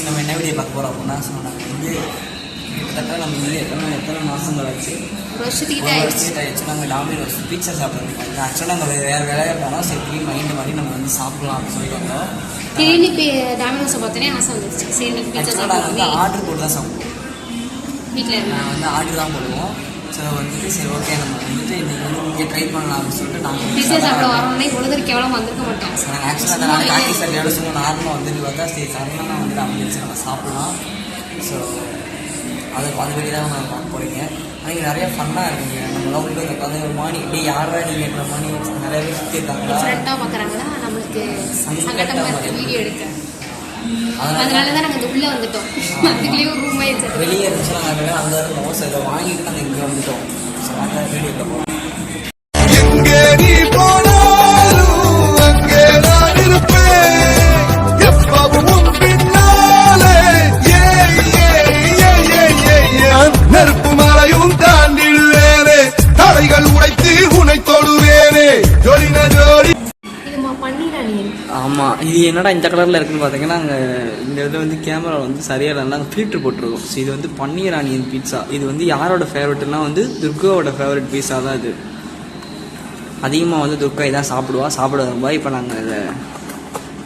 நம்ம என்ன வீடியோ பார்க்க போகிறோம் அப்படின்னா சொன்னாங்க வந்து கிட்டத்தட்ட நம்ம வந்து எத்தனை மாதங்கள் ஆச்சு ஆயிடுச்சு நாங்கள் டாமினோஸ் பீட்சா சாப்பிட்றோம். ஆக்சுவலாக நாங்கள் வேறு வேலையாக போனால் சரி மைண்டு மாதிரி நம்ம வந்து சாப்பிடலாம் அப்படின்னு சொல்லிட்டு வந்தோம். திடீர்னு டாமினோஸை பார்த்தோன்னே ஆசை வந்துருச்சு. சரி ஆக்சுவலாக நாங்கள் வந்து ஆர்டர் போட்டு தான் சாப்பிடுவோம். வீட்டில் நான் வந்து ஆர்டர் தான் போடுவோம். ஸோ வந்துட்டு சரி ஓகே நம்ம வந்துட்டு இன்றைக்கி வந்து இங்கே ட்ரை பண்ணலாம் அப்படின்னு சொல்லிட்டு நாங்கள் பீட்சா சாப்பிட வரோம்னா இவ்வளோ கேவலம் வந்திருக்க மாட்டோம். நாங்கள் ஆக்சுவலாக நான் காக்கி சார் எவ்வளோ சொல்லுவோம் நார்மலாக வந்துட்டு பார்த்தா சரி சரணமாக வந்துட்டு அப்படின்னு நம்ம சாப்பிட்லாம். ஸோ அதை பற்றி தான் நம்ம பார்க்க போகிறீங்க. ஆனால் இங்கே நிறைய ஃபன்னாக இருக்குங்க. நம்மளாம் உள்ள உட்காந்து ஒரு மாணி இப்படி யாரா நீங்கள் என்ற மாணி நிறைய பேர் சுற்றி இருக்காங்களா ஃப்ரெண்டாக பார்க்குறாங்களா நம்மளுக்கு சங்கடமாக வீடியோ எடுக்க. அதனால தான் நாங்கள் உள்ளே வந்துட்டோம். அதுக்குள்ளேயே ஒரு ரூம் ஆயிடுச்சு. வெளியே இருந்துச்சு நாங்கள் அந்த இருந்தோம். ஸோ இதை வாங்கிட்டு நாங்கள் இங்கே வந்துட்டோம். ஸோ நாங்கள் வீடியோவில் போகிறோம். ஆமாம், இது என்னடா இந்த கலரில் இருக்குன்னு பார்த்தீங்கன்னா இந்த இதில் வந்து கேமரா வந்து சரியாக இல்லைன்னா ஃபில்ட்ரு போட்டிருக்கோம். ஸோ இது வந்து பன்னீர் ஆனியன் பீட்சா. இது வந்து யாரோட ஃபேவரெட்னா வந்து துர்காவோட ஃபேவரெட் பீட்சா தான் இது. அதிகமாக வந்து துர்கா இதான் சாப்பிடுவாங்க. இப்போ நாங்கள் இதை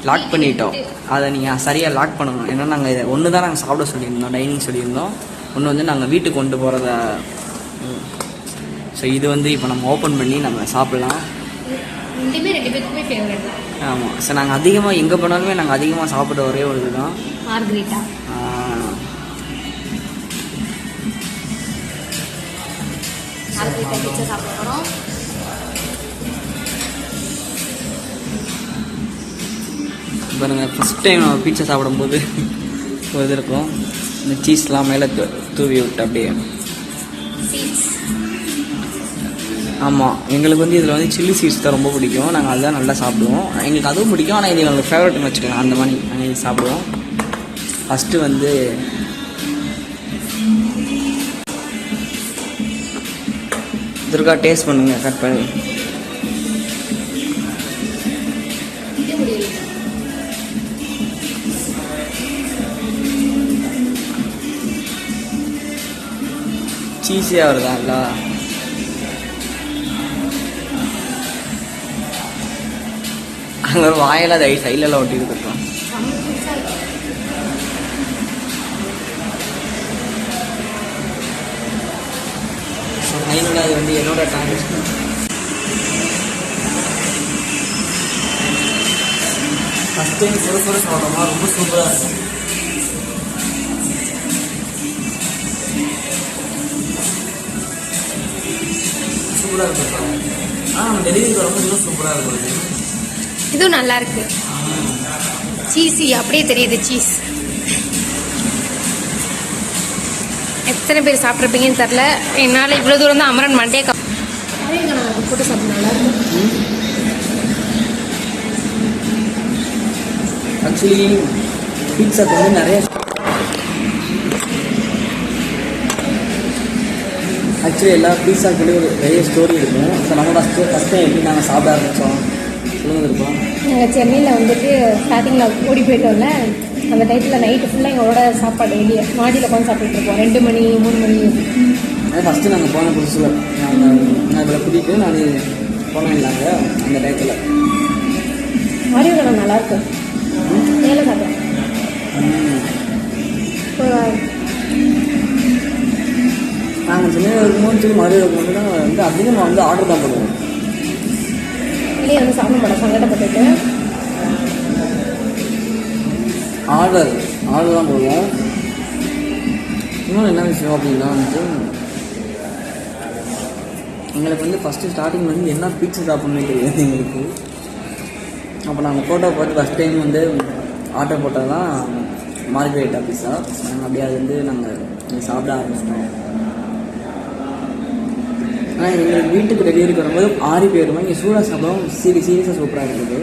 லாக் பண்ணிட்டோம். அதை நீங்கள் சரியாக லாக் பண்ணணும். ஏன்னா நாங்கள் இதை ஒன்று தான் நாங்கள் சாப்பிட சொல்லியிருந்தோம், டைனிங் சொல்லியிருந்தோம். ஒன்று வந்து நாங்கள் வீட்டுக்கு கொண்டு போகிறத. ஸோ இது வந்து இப்போ நம்ம ஓப்பன் பண்ணி நம்ம சாப்பிட்லாம். ரெண்டு பேருக்குமே ஃபேவரட். ஆமாம். ஸோ நாங்கள் அதிகமாக எங்கே போனாலுமே நாங்கள் அதிகமாக சாப்பிட ஒரே ஒரு இதுதான் மார்கரிட்டா. பீட்சா சாப்பிட போகிறோம். பாருங்க, ஃபஸ்ட் டைம் நம்ம பீட்சா சாப்பிடும்போது ஒரு இது இருக்கும். இந்த சீஸ்லாம் மேலே தூவி விட்டு அப்படியே. ஆமாம், எங்களுக்கு வந்து இதில் வந்து சில்லி சீஸ் தான் ரொம்ப பிடிக்கும். நாங்கள் அதுதான் நல்லா சாப்பிடுவோம். எங்களுக்கு அதுவும் பிடிக்கும். ஆனால் இது எங்களுக்கு ஃபேவரட்னு வச்சுக்கலாம். அந்த மாதிரி நாங்கள் இது சாப்பிடுவோம். ஃபஸ்ட்டு வந்து துர்கா டேஸ்ட் பண்ணுங்க. கட் பண்ணி சீஸியாக வருதாங்களா? அங்கே ஒரு வாயில் அதை சைட்லலாம் ஒட்டி இருக்கட்டும். ஸோ ஃபைனலாக அது வந்து என்னோட டைம். ஃபஸ்ட் டைம் பொறுப்பொரு சாப்பிட்டோமா ரொம்ப சூப்பராக இருக்கும். சூப்பராக இருக்கும். நம்ம டெலிவரி வரும்போது இன்னும் சூப்பராக இருக்கும். இதுவும் நல்லா இருக்கு. சீஸி அப்படியே தெரியுது. சீஸ் எத்தனை பேர் சாப்பிட்ருப்பீங்கன்னு தெரில. என்னால் இவ்வளோ தூரம் தான் அமரன் மண்டே போட்டு சாப்பிட நல்லா இருக்கும். ஆக்சுவலி பீட்சாக்கு வந்து நிறைய எல்லா பீட்சாக்குள்ளேயும் ஒரு நிறைய ஸ்டோரி இருக்கும். ஸோ நம்ம ஃபஸ்ட் டைம் எப்படி நாங்கள் சாப்பிட ஆரம்பித்தோம் சொல்லுங்க. நாங்கள் சென்னையில் வந்துட்டு ஸ்டார்டிங்கில் ஓடி போயிட்டோம்ல, அந்த டைத்தில் நைட்டு ஃபுல்லாக எங்களோட சாப்பாடு வெளியே மாடியில் உட்காந்து சாப்பிட்டுருப்போம். 2 மணி 3 மணி. ஃபஸ்ட்டு நாங்கள் போன புதுசில் நான் இதில் கூட்டிகிட்டு நான் போனேன்னாங்க. அந்த டயத்தில் மாரியோ கடை நல்லாயிருக்கும். மேலே சாப்பிட்டேன். நாங்கள் சென்னையில் இருக்கும்போது மாரியோ இருக்கும்போது தான் வந்து அதிகமாக வந்து ஆர்டர் தான் பண்ணுவோம். வெளியே வந்து சாப்பிட மாட்டோம். சங்கடப்பட்டுட்டு ஆர்டர் தான் போடுவோம். இன்னும் என்ன விஷயம் அப்படின்னா வந்துட்டு எங்களுக்கு வந்து ஃபஸ்ட்டு ஸ்டார்டிங் வந்து என்ன பீட்சா சாப்பிட்ணுன்னு தெரியாது எங்களுக்கு. அப்போ நாங்கள் ஃபோட்டோ பார்த்து ஃபஸ்ட் டைம் வந்து ஆர்டர் போட்டால் தான் மார்கரிட்டா பீட்சா. நாங்கள் அப்படியே அது வந்து நாங்கள் சாப்பிட ஆரம்பிச்சிட்டோம். ஆனால் எங்களுக்கு வீட்டுக்கு டெலிவரிக்கு வரும்போது 6 பேருமா இங்கே சூடாக சாப்பிடும். சீரியஸாக சூப்பராக இருக்குது.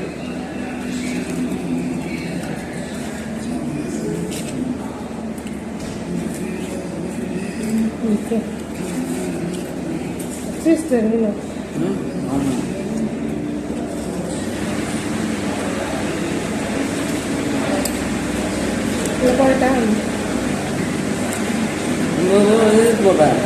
ஆமாம், இல்லை போட்டா போட்டேன்.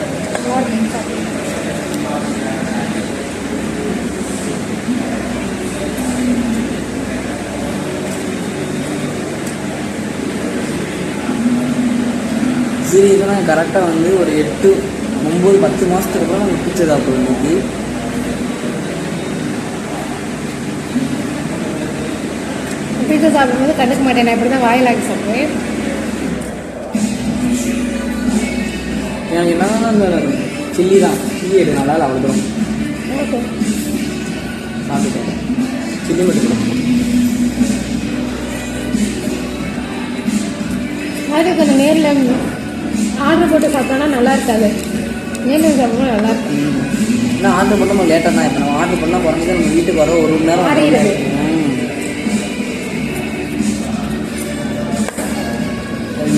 சரி, இதெல்லாம் கரெக்டாக வந்து ஒரு 8, 9, 10 மாதத்துக்கு அப்புறம் நம்ம பிச்சை சாப்பிடுவோம். இன்னைக்கு பீஸா சாப்பிடும்போது கண்டுக்க மாட்டேன், நான் இப்படி தான் வாயில் ஆக்கி சாப்பிடுவேன். எனக்கு என்னன்னா அந்த சில்லி தான், சில்லி எடு நல்லா அவ்வளோ தூரம் ஓகே சாப்பிட்டுட்டேன். சில்லி மட்டும் அது கொஞ்சம் நேரில் ஆர்டர் போட்டு சாப்பிட்டோன்னா நல்லா இருக்காது, நேரில் சாப்பிட்டோம்னா நல்லா இருக்கும். இன்னும் ஆர்டர் பண்ண நம்ம லேட்டாக தான். இப்போ நம்ம ஆர்டர் பண்ணால் குறைஞ்சது நம்ம வீட்டுக்கு வர 1 மணி நேரம் ஆறிடுது.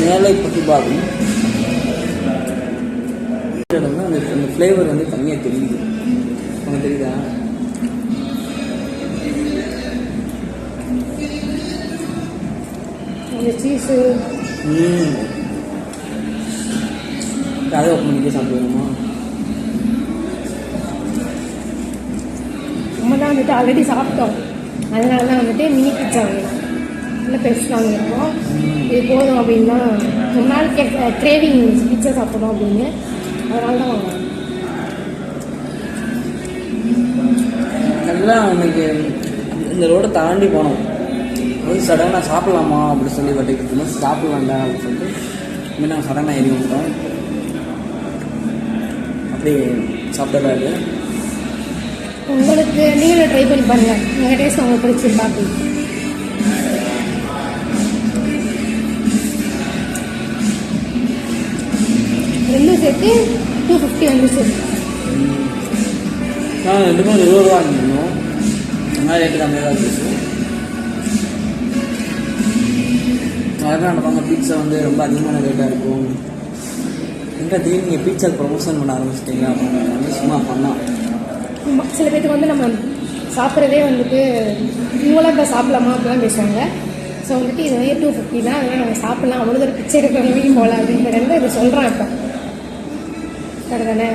மேலே பற்றி பார்க்கணும். அந்த ஃப்ளேவர் வந்து தனியாக தெரியுது, உங்களுக்கு தெரியுதா? அந்த சீஸு அதை ஓப்பன் பண்ணிக்க சாப்பிடுவோமா? நம்ம தான் வந்துட்டு ஆல்ரெடி சாப்பிட்டோம், அதனால தான் வந்துட்டு மினி பிச்சா வாங்கினோம், இல்லை பெருசு வாங்கியிருக்கோம். இது போதும் அப்படின்னா ரொம்ப நாள் கிரேவிங் பிச்சா சாப்பிடணும் அப்படின்னு, அதனால தான் வாங்கினோம். அதெல்லாம் அன்றைக்கி இந்த ரோடை தாண்டி போனோம். அது சடனாக சாப்பிட்லாமா அப்படி சொல்லி பட்டுக்கிட்டு சாப்பிட்லாண்டா அப்படின்னு சொல்லிட்டு இனிமேல் நாங்கள் சடனாக ஏறி விட்டோம். அப்படி சாப்பிட்டதாது உங்களுக்கு நீங்களும் ட்ரை பண்ணி பாருங்கள், எங்கள் டேஸ்ட் உங்களுக்கு பிடிச்சிருக்கா அப்படின்னு. ரெண்டும் சேர்த்து 250 வந்துச்சு. நான் 2 ரூபா வாங்கியிருந்தோம், நல்லா ரேட்டு கம்மியாக தான் இருந்துச்சு. அதெல்லாம் நடப்பாங்க, பீட்சா வந்து ரொம்ப அதிகமான ரேட்டாக இருக்கும். எங்கே திடீர்னு நீங்கள் பீட்சா ப்ரொமோஷன் பண்ண ஆரம்பிச்சிட்டிங்க அப்படின்னு வந்து சும்மா பண்ணலாம். சில பேருக்கு வந்து நம்ம சாப்பிட்றதே வந்துட்டு இவங்களாம் இப்போ சாப்பிடலாமா அப்படிலாம் பேசுவாங்க. ஸோ வந்துட்டு இது வந்து 250 தான், அதனால் நம்ம சாப்பிட்லாம், அவ்வளோ ஒரு பிச்சை இருக்கிறவங்க போகல அப்படிங்கிறத இதை சொல்கிறான். இப்போ சரி தானே?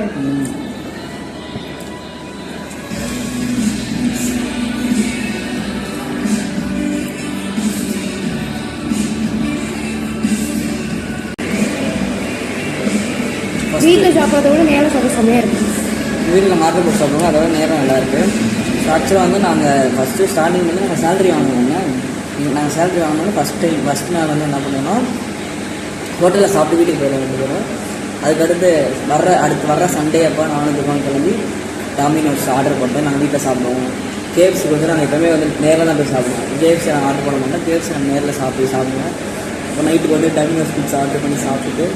வீட்டில் சாப்பிட்றத விட நேரம் சாப்பிட செம்மையாக இருக்கும். வீட்டில் நம்ம ஆர்டர் போட்டு சாப்பிடுவோம், அதோட நேரம் நல்லாயிருக்கு. ஆக்சுவலாக வந்து நாங்கள் ஃபஸ்ட்டு ஸ்டார்டிங் வந்து நாங்கள் சேலரி வாங்குவோங்க. நாங்கள் சேலரி வாங்கினோன்னு ஃபஸ்ட் நாள் வந்து என்ன பண்ணுவோம்னா ஹோட்டலில் சாப்பிட்டு வீட்டுக்கு போயிடுவோம் 2 பேரும். அதுக்கடுத்து அடுத்து வர்ற சண்டே அப்போ நானும் துக்கான் கிளம்பி டாமினோஸ் ஆர்டர் போட்டு நாங்கள் வீட்டில் சாப்பிடுவோம். கேஎஃப்சி வந்து நாங்கள் எப்போவுமே வந்து நேரில் தான் போய் சாப்பிடுவோம். கேஎஃப்சி நாங்கள் ஆர்டர் பண்ண மாட்டோம், கேஎஃப்சி நாங்கள் நேரில் சாப்பிடுவோம். இப்போ நைட்டுக்கு வந்து டாமினோஸ் பிட்ஸா ஆர்டர் பண்ணி சாப்பிட்டுட்டு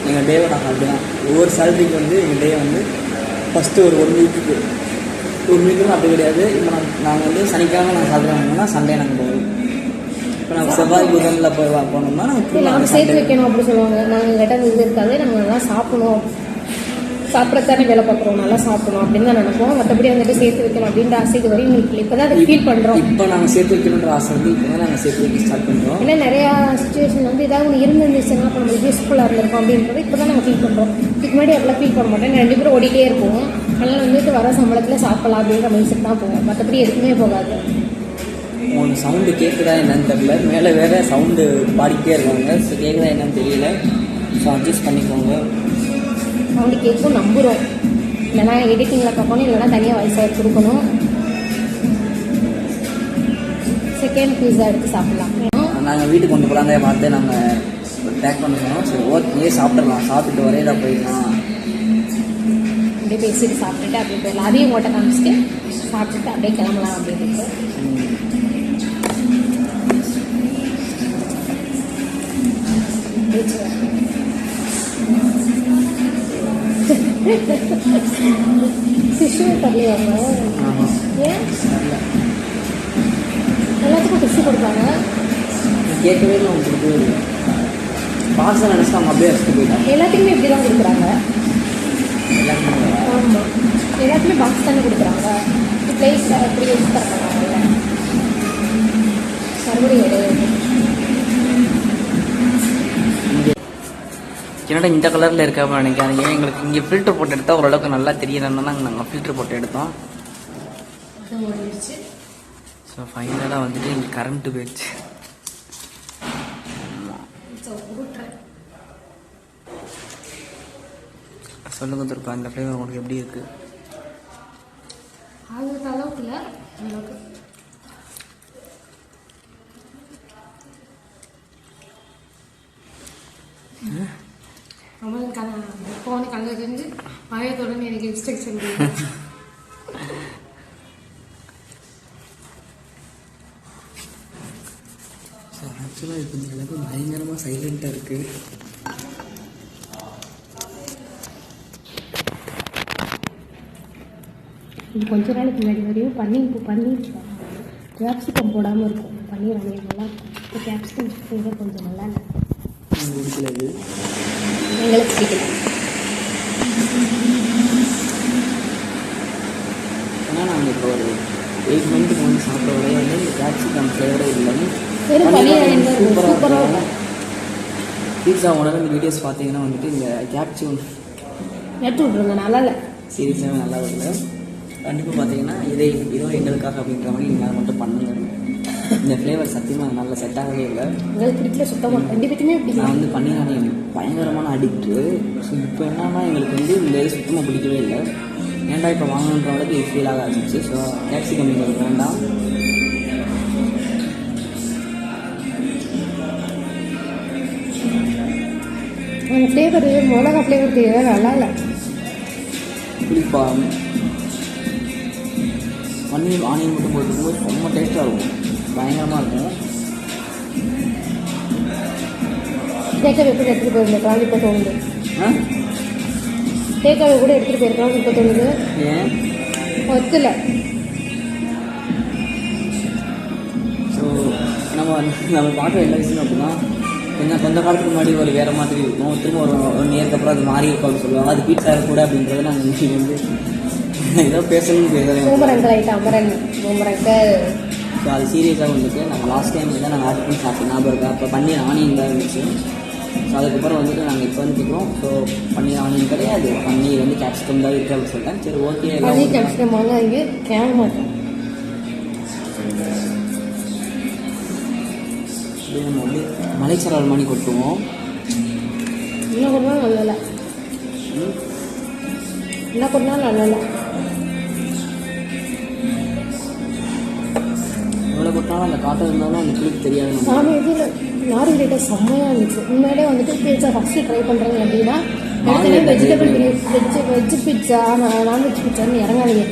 எங்கள் டேவை நாங்கள் அப்படி தான் ஒவ்வொரு சேலரிக்கு வந்து எங்கள் டே வந்து ஃபஸ்ட்டு ஒரு 1 வீக்குக்கு அப்படி கிடையாது. இப்போ நாங்கள் வந்து சனிக்கிழமை நாங்கள் சாப்பிட்றாங்கன்னா சண்டே நாங்கள் போவோம். இப்போ நாங்கள் செவ்வாய் புதனில் போனோம்னா நாங்கள் சேர்த்து வைக்கணும் அப்படி சொல்லுவாங்க. நாங்கள் கிட்ட இது இருக்காது, நம்ம நல்லா சாப்பிடணும், சாப்பிட்றதானே வேலை பார்க்குறோம், நல்லா சாப்பிடணும் அப்படின்னு தான் நினைப்போம். மற்றபடி வந்துட்டு சேர்த்து வைக்கணும் அப்படின்ற ஆசை இது வரையும் உங்களுக்கு இப்போ தான் அதை ஃபீல் பண்ணுறோம். இப்போ நாங்கள் சேர்த்து வைக்கணுன்ற ஆசை வந்து இப்போ தான் நாங்கள் சேர்த்து வைக்க ஸ்டார்ட் பண்ணுறோம். ஏன்னா நிறையா சுச்சுவேஷன் வந்து ஏதாவது ஒன்று இருந்துருந்துச்சுன்னா இப்போ நம்மளுக்கு யூஸ்ஃபுல்லாக இருந்திருக்கும் அப்படின்றது இப்போ தான் நாங்கள் ஃபீல் பண்ணுறோம். இதுக்கு முன்னாடி அப்படிலாம் ஃபீல் பண்ண மாட்டோம், 2 பேரும் ஓடிட்டே இருப்போம். அதனால் வந்துட்டு வர சம்பளத்தில் சாப்பிடலாம் அப்படின்ற மைண்ட் செட் தான் போவோம், மற்றபடி எதுக்குமே போகாது. உங்களுக்கு சவுண்டு கேட்குதா என்னன்னு தெரியல, மேலே வேறு சவுண்டு பாடிக்கிட்டே இருக்காங்க. ஸோ கேட்குதா என்னன்னு தெரியல, ஸோ அட்ஜஸ்ட் பண்ணிக்கோங்க. சவுண்டு கேட்கும் நம்புகிறோம், இல்லைனா எடிட்டிங்கில் பார்க்கணும், இல்லைனா தனியாக வாய்ஸ் கொடுக்கணும். செகண்ட் பீஸா எடுத்து சாப்பிட்லாம். நாங்கள் வீட்டுக்கு கொண்டு போகலாங்க பார்த்து நாங்கள் பேக் பண்ண சொன்னோம். சரி ஓகே சாப்பிட்றலாம், சாப்பிட்டு வரையில போயிடலாம் அப்படியே பேசிட்டு சாப்பிட்டுட்டு அப்படியே போயிடலாம். அதையும் ஓட்ட காமிச்சிட்டு சாப்பிட்டுட்டு அப்படியே கிளம்பலாம் அப்படின்ட்டு. ஃபிஷ்ஷு தரலையாங்க? ஏன் எல்லாத்துக்கும் ஃபிஷ்ஷு கொடுப்பாங்க? கேட்கவே இல்லை, அவங்க கொடுக்கவே இல்லை. பார்சல் நினச்சிட்டு அவங்க அப்படியே எடுத்துகிட்டு போயிட்டாங்க. எல்லாத்துக்குமே இப்படி தான் கொடுக்குறாங்க. ஆமாம், எல்லாத்துக்குமே பாக்ஸ் தானே கொடுக்குறாங்க. பிளேஸ் எப்படி யூஸ் பண்ணுறாங்கல்ல, மறுபடியும் இடையே என்னடா இந்த கலரில் இருக்காமல் நினைக்காதீங்க, எங்களுக்கு இங்கே ஃபில்டர் போட்டு எடுத்தால் ஓரளவுக்கு நல்லா தெரியலன்னா நாங்கள் ஃபில்டர் போட்டு எடுத்தோம். ஸோ ஃபைனலாக வந்துட்டு இங்கே கரண்ட்டு போயிடுச்சு. சொல்லுங்க துருப்பா, இந்த ஃப்ளேவர் உங்களுக்கு எப்படி இருக்கு? அளவுக்கு இல்லை, அளவுக்கு போன கலர் இருந்து பழையத்தோடனே எனக்கு இன்ஸ்ட்ரக்ஷன் ஆக்சுவலாக இப்போ இந்த அளவுக்கு பயங்கரமாக சைலண்ட்டாக இருக்குது. இது கொஞ்ச நாளைக்கு முன்னாடி வரையும் பன்னீர் கேப்சிகம் போடாமல் இருக்கும். பன்னீர் அணிய நல்லா இருக்கும். இப்போ கேப்சிகம் ஃப்ளேவர் கொஞ்சம் நல்லா இல்லை, பிடிக்கல. எங்களுக்கு பிடிக்கல. ஏன்னா நாங்கள் இப்போ ஒரு 8 மந்த்துக்கு வந்து சாப்பிட்ற வரையும் வந்து இந்த கேப்சிகம் ஃப்ளேவரே இல்லாமல் சூப்பராக இருக்கும். பீட்சா ஓனர் இந்த வீடியோஸ் பார்த்தீங்கன்னா வந்துட்டு இந்த கேப்சிகம் எடுத்து விட்ருங்க, நல்லா இல்லை, சீரியஸாகவே நல்லா இல்லை. கண்டிப்பாக பார்த்தீங்கன்னா இதோ எங்களுக்காக அப்படின்ற மாதிரி நீங்கள் மட்டும் பண்ணுங்க. இந்த ஃப்ளேவர் சத்தியமாக நல்லா செட் ஆகவே இல்லை, எங்களுக்கு பிடிக்கல சுத்தமாக. 2 பேருமே பிடிக்கல. நான் வந்து பன்னீர் ஆனியன் பயங்கரமான அடிக்ட்டு. ஸோ இப்போ என்னன்னா எங்களுக்கு வந்து இந்த இது சுத்தமாக பிடிக்கவே இல்லை. ஏன்டா இப்போ வாங்கணுன்ற அளவுக்கு இது ஃபீல் ஆக ஆரம்பிச்சு. ஸோ கேப்சிகம் எங்களுக்கு வேண்டாம். அந்த ஃப்ளேவர் மிளகா ஃப்ளேவர் தேவை நல்லா இல்லை. புளிப்பா பன்னீர் ஆனியன் மட்டும் போட்டுக்கும்போது ரொம்ப டேஸ்ட்டாக இருக்கும், பயங்கரமாக இருக்கும். தேக்காவை கூட எடுத்துகிட்டு போயிருந்தேன் இப்போ தோணுது. தேக்காவை கூட எடுத்துகிட்டு போயிருக்கலாம் இப்போ தோணுது. ஏன் ஒத்துல ஸோ நம்ம பார்க்குற எல்லா விஷயம் அப்படின்னா கொஞ்ச காலத்துக்கு முன்னாடி ஒரு வேறு மாதிரி இருக்கும், திரும்ப ஒரு 1 இயருக்கு அப்புறம் அது மாறி இருக்கும் அப்படின்னு சொல்லுவாங்க. அது பீட்சா கூட அப்படின்றத நாங்கள் இன்னைக்கு வந்து ஏதோ பேசணும்னு பேசுகிறேன். பூமரங்கள் ஆகிட்டு அமரன் பூமரங்கள். ஸோ அது சீரியஸாக வந்துட்டு நாங்கள் லாஸ்ட் டைம் தான் நாங்கள் ஆர்டர் பண்ணி சாப்பிட்டோம், ஞாபகம் இருக்கா? அப்போ பன்னீர் ஆனியன் தான் இருந்துச்சு. ஸோ அதுக்கப்புறம் வந்துட்டு நாங்கள் இப்போ வந்து கேட்குறோம். ஸோ பன்னீர் ஆனியன் கிடையாது, பன்னீர் வந்து கேப்சிகம் தான் இருக்குது அப்படின்னு சொல்லிட்டேன். சரி ஓகே, பன்னீர் கேப்சிகம் வாங்க இங்கே கேட்க மாட்டேன். நம்ம வந்து மலைச்சரால் மணி கொட்டுவோம். என்ன கொண்டாலும் நல்லா இல்லை, என்ன கொண்டாலும் நல்லா இல்லை. எவ்வளோ கொட்டாலும் அந்த காற்று இருந்தாலும் அந்த கிளிக் தெரியாது. நானும் இதில் லாரி ரேட்டை செம்மையாக இருந்துச்சு. உண்மையிலே வந்துட்டு பீட்சா ஃபஸ்ட்டு ட்ரை பண்ணுறாங்க அப்படின்னா எடுத்தோடனே வெஜிடபிள் வெஜ் பீட்சா நான்வெஜ் பீட்சான்னு இறங்காதீங்க.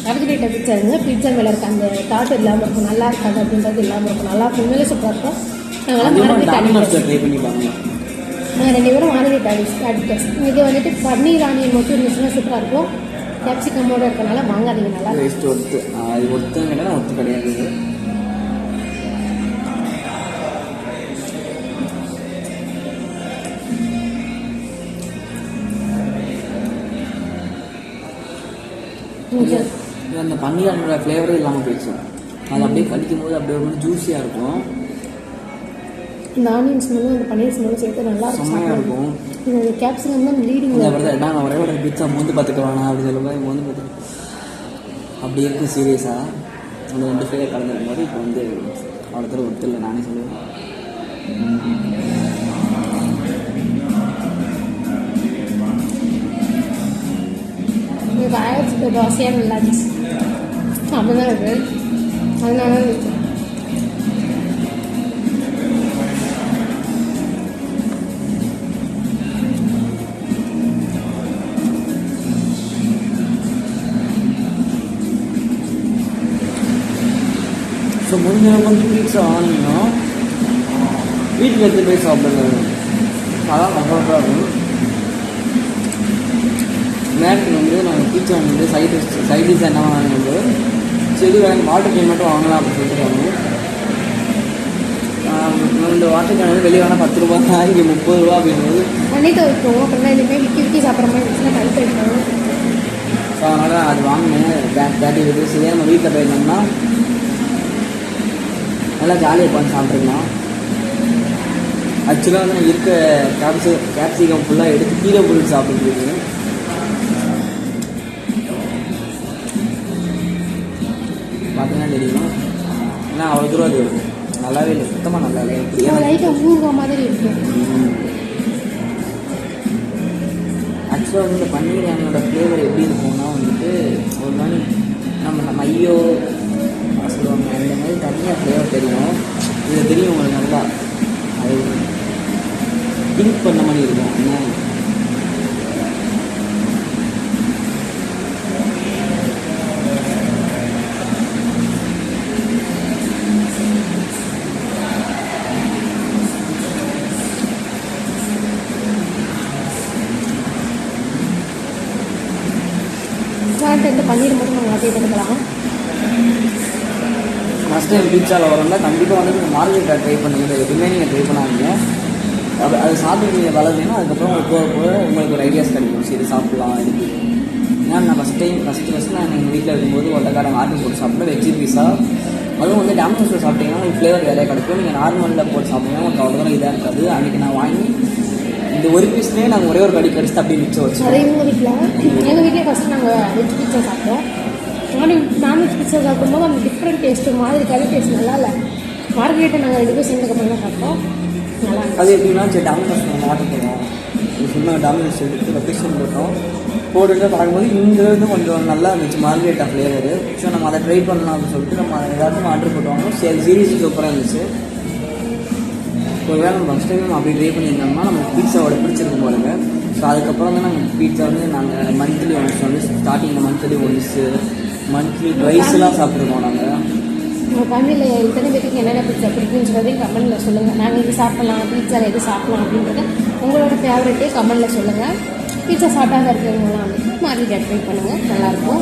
லாரி ரேட்டை பீட்சா இருங்க, பீட்சா மேலே இருக்க அந்த தாட் இல்லாமல் இருக்கும், நல்லா இருக்காது அப்படின்றது இல்லாமல் இருக்கும், நல்லா இருக்கும், உண்மையிலே சூப்பராக இருக்கும். நாங்களாம் ட்ரை பண்ணி பாருங்க. நாங்கள் 2 பேரும் மார்கெட் அடிக்டர்ஸ். இது வந்துட்டு பன்னீர் ஆனியன் மட்டும் இருந்துச்சுன்னா சூப்பராக இருக்கும். கேப்சிகமோடு இருக்கனால வாங்காதீங்க, நல்லா டேஸ்ட் ஒத்து. அது ஒத்துங்கிட்ட ஒத்து கிடையாது. அந்த பன்னீரோட ஃப்ளேவரே இல்லாமல் போயிடுச்சு. அது அப்படியே கடிக்கும் போது அப்படியே ஒரு ஜூஸியாக இருக்கும். இந்த ஆனியன் ஸ்மெல்லும் அந்த பன்னீர் ஸ்மெல்லும் சேர்த்து நல்லா செம்மையாக இருக்கும். இது கேப்சிகம் தான் லீடிங். நான் ஒரே ஒரு பிட்சா மோந்து பார்த்துட்டு வேணா அப்படி சொல்லும்போது மோந்து பார்த்துட்டு அப்படி இருக்கும் சீரியஸாக. அந்த 2 ஃப்ளேவர் கலந்துருக்கும் போது இப்போ வந்து அவ்வளோ தூரம் ஒருத்தர் நானே சொல்லுவேன். எனக்கு ஆயிடுச்சு தோசையாக நல்லா இருந்துச்சு, அப்படிதான் இருக்குது, அதனால இருந்துச்சு. ஸோ முடிஞ்ச வந்து பீட்சா வாங்கினா வீட்டில் எடுத்து போய் சாப்பிடுங்க, அதான் கம்ஃபர்ட்டாக இருக்கும். நேரத்துக்கு வந்து நாங்கள் பீட்சா வந்து சைடிஷ் என்ன வாங்கினது சரி வேணும் வாட்டர் கேன் மட்டும் வாங்கலாம் அப்படின்னு சொல்லிட்டு இந்த வாட்டர் கேன் வந்து வெளியே வேணால் 10 ரூபா தான், இங்கே 30 ரூபா அப்படின்றது பண்ணிட்டு வைப்போம். அப்புறம் இனிமேல் விக்கி சாப்பிட்ற மாதிரி இருந்துச்சுன்னா கழுத்து வைக்கணும். ஸோ அதனால் அது வாங்கினேன். 30 rupees. இதே நம்ம வீட்டில் போயிருந்தோம்னா நல்லா ஜாலியாக உட்காந்து சாப்பிட்ருக்கலாம். ஆக்சுவலாக வந்து இருக்க கேப்சிகம் ஃபுல்லாக எடுத்து கீழே போட்டு சாப்பிட்டுருக்கு. பார்த்தீங்கன்னா தெரியும், ஏன்னா அவ்வளோ தூரம் அது நல்லாவே இல்லை, சுத்தமாக நல்லா இல்லை. லைட்டாக ஊறுகாய் மாதிரி இருக்கு. ஆக்சுவலாக வந்து இந்த பன்னீர் யானையோட ஃப்ளேவர் எப்படி இருக்கும்னா வந்துட்டு ஒரு மாதிரி நம்ம ஐயோ சொல்லுவாங்க அந்த மாதிரி தனியாக ஃப்ளேவர் தெரியும். இது தெரியும் உங்களுக்கு நல்லா, அது திங்க் பண்ண மாதிரி இருக்கும். என்ன இந்த பன்னீர் மட்டும் நம்ம ஆட்டி எடுக்கலாம். ஃபஸ்ட் டைம் பீட்சாவில் வரோம்னா கண்டிப்பாக வந்து நீங்கள் மார்கெட்டை ட்ரை பண்ணுங்கள். எதுவுமே நீங்கள் ட்ரை பண்ணாதீங்க. அது சாப்பிட்டு நீங்கள் வளர்ந்தீங்கன்னா அதுக்கப்புறம் உங்களுக்கு போக போக உங்களுக்கு ஒரு ஐடியாஸ் கிடைக்கும். சரி சாப்பிட்லாம் இருக்குது. ஏன்னா நான் ஃபஸ்ட்டு நான் எங்கள் வீட்டில் இருக்கும்போது ஒட்டக்காரங்க ஆட்டி போட்டு சாப்பிட்டேன் வெஜ்ஜி பீஸா. அதுவும் வந்து டாமினோஸில் சாப்பிட்டீங்கன்னா உங்களுக்கு ஃப்ளேவர் வேலையாக கிடைக்கும். நீங்கள் நார்மலில் போட்டு சாப்பிட்டீங்கன்னா உங்களுக்கு அவ்வளோதான் இதாக இருக்காது. அன்றைக்கி நான் வாங்கி இந்த ஒரு பீஸ்லேயே நாங்கள் ஒரே ஒரு கடி கடிச்சு அப்படியே மிச்சம் வச்சு. அதே எங்கள் வீட்டில் ஃபஸ்ட்டு நாங்கள் வெஜ் பீஸா சாப்பிட்டோம். நான்வெஜ் பீஸா சாப்பிடும்போது அந்த டிஃப்ரெண்ட் டேஸ்ட்டு மாதிரி கறி டேஸ்ட் நல்லா இல்லை. மார்கெட்டை நாங்கள் 2 பேர் சேர்ந்ததுக்கப்புறம் தான் சாப்பிட்டோம். நல்லா அது எப்படின்னா சரி டாமினோஸ் நாங்கள் ஆர்டர் போடுவோம். இது சொன்ன டாமினோஸ் எடுத்து லொக்கேஷன் போட்டுட்டு பார்க்கும்போது இந்த வந்து கொஞ்சம் நல்லா இருந்துச்சு மார்கெட்டா ஃப்ளேவரு. ஸோ நம்ம அதை ட்ரை பண்ணலாம் அப்படின்னு சொல்லிட்டு நம்ம அதை எல்லாத்தையும் ஆர்டர் போட்டுவாங்க. சரி சீரீஸ் சூப்பராக இருந்துச்சு. ஒரு வேளை நம்ம ஃபஸ்ட் டைம் நம்ம அப்படி ட்ரை பண்ணியிருந்தோம்னா நம்ம பீட்சாவோட பிடிச்சிருக்கும் போலுங்க. ஸோ அதுக்கப்புறம் தான் நாங்கள் பீட்சா வந்து நாங்கள் மந்த்லி ஒன்ஸ் வந்து ஸ்டார்டிங்கில் மந்த்லி ஒன்ஸு மந்த்லி ட்வைஸ்லாம் சாப்பிட்ருக்கோம். நாங்கள் உங்கள் ஃபேமிலியில் இத்தனை பேருக்கு என்னென்ன பீட்சா பிடிக்குன்னு சொல்கிறதையும் கமெண்ட்டில் சொல்லுங்கள். நாங்கள் இது சாப்பிட்லாம், பீட்சாவில் எது சாப்பிட்லாம் அப்படின்றத உங்களோட ஃபேவரட்டே கமெண்ட்டில் சொல்லுங்கள். பீட்சா சாப்பிட்டாத இருக்கிறவங்களாம் வந்து மார்க்கெட் ட்ரை பண்ணுங்கள், நல்லாயிருக்கும்.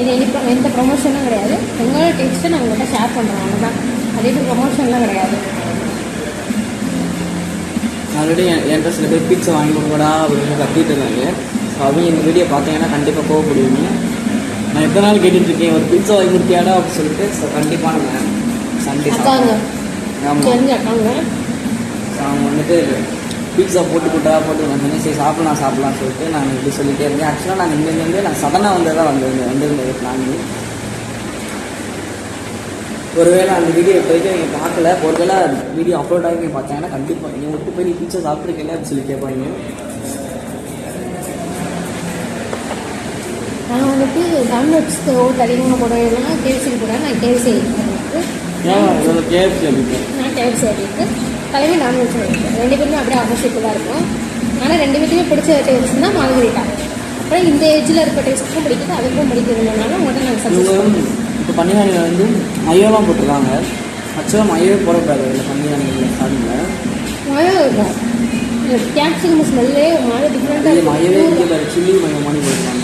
இது எந்த ப்ரொமோஷனும் கிடையாது. உங்களோட டேஸ்ட்டை நான் உங்கள்கிட்ட ஷேர் பண்ணுறோம், அவ்வளோதான். அதே மாதிரி ப்ரொமோஷன்லாம் கிடையாது. ஆல்ரெடி என்கிட்ட சில பேர் பீட்சா வாங்கி கொடுக்கூடா அப்படின்னு கத்திட்டு இருந்தாங்க. ஸோ அவங்க எங்கள் வீடியோ பார்த்தீங்கன்னா கண்டிப்பாக கோவப்படுவீங்க. நான் எத்தனை நாள் கேட்டுட்ருக்கேன் ஒரு பீட்சா வாங்கி கொடுத்தியாடா அப்படின்னு சொல்லிட்டு. ஸோ கண்டிப்பாக நம்ம சண்டே அக்காங்க ஸோ அவங்க வந்துட்டு பீட்சா போட்டு நான் சரி சாப்பிட்லாம் சொல்லிட்டு நான் இப்படி சொல்லிகிட்டே இருந்தேன். ஆக்சுவலாக நாங்கள் இங்கேருந்து நான் சடனாக வந்ததாக வந்திருந்தது பிளான். ஒருவேளை அந்த வீடியோ இப்போ வரைக்கும் நீங்கள் பார்க்கல, ஒருவேளை வீடியோ அப்லோட் ஆகி நீங்கள் பார்த்தாங்கன்னா கண்டிப்பாக நீங்கள் விட்டு போய் பீட்சா சாப்பிட்ருக்கீங்க அப்படின்னு சொல்லி கேட்பாங்க. நான் வந்துட்டு டாமினோஸ்க்கு ஓட்டு அதிகமாக போடுவேன்னா கேஎஃப்சி போடுவேன். நான் கேஎஃப்சி கேஎஃப்சி அடிப்பேன். நான் கேஎஃப்சி அடிக்கு தலைமை டாமினோஸ் அடிப்பேன். 2 பேருமே அப்படியே ஆப்போசிட்டில் தான் இருக்கும். ஆனால் 2 பேருமே பிடிச்ச டேஸ்ட் தான் மார்கரிட்டா. அப்புறம் இந்த ஏஜில் இருக்க டேஸ்ட்டுக்கும் பிடிக்குது, அதுக்கும் பிடிக்கிறதுனால உங்கள்கிட்ட நாங்கள் சஜஸ்ட் இப்போ பன்னியானியில் வந்து மயோலாம் போட்டிருக்காங்க. ஆக்சுவலாக மயோவே போடக்கூடாது இல்லை பன்னியானியில் ஸ்டார்டிங்கில் மயோ இருக்கும். கேப்சிகம் ஸ்மெல்லே மழை டிஃப்ரெண்ட்டாக இருக்கும். மயோவே இல்லை சில்லி மயோ மாதிரி போட்டுருக்காங்க.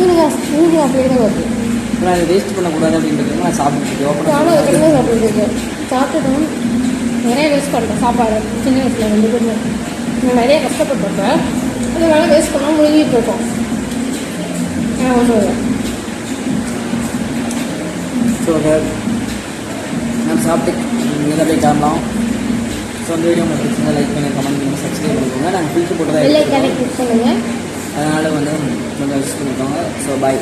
ஊறுகாய் அப்படியே தான் வருது. அப்புறம் அதை வேஸ்ட் பண்ணக்கூடாது அப்படின்றது நான் சாப்பிட்டுருக்கேன். சாப்பிட்டுட்டோம். நிறைய வேஸ்ட் பண்ணுறேன் சாப்பாடு. சின்ன வயசில் 2 பேருமே நான் நிறைய கஷ்டப்பட்டிருப்பேன். அதனால வேஸ்ட் பண்ணால் முழுங்கிட்டு இருக்கோம். ஒன்றும் இல்லை. ஸோ நான் சாப்பிட்டு நீங்கள் அப்படியே காரணம். ஸோ அந்த வீடியோ உங்களுக்கு பிடிச்சிருந்தா லைக் பண்ணி கமெண்ட் பண்ணி சப்ஸ்கிரைப் பண்ணிக்கோங்க. நாங்கள் ஃபில்ட்ரு போட்டு கிளிக் பண்ணுங்கள். அதனால் வந்து கொஞ்சம் யூஸ் பண்ணிக்கோங்க. So bye.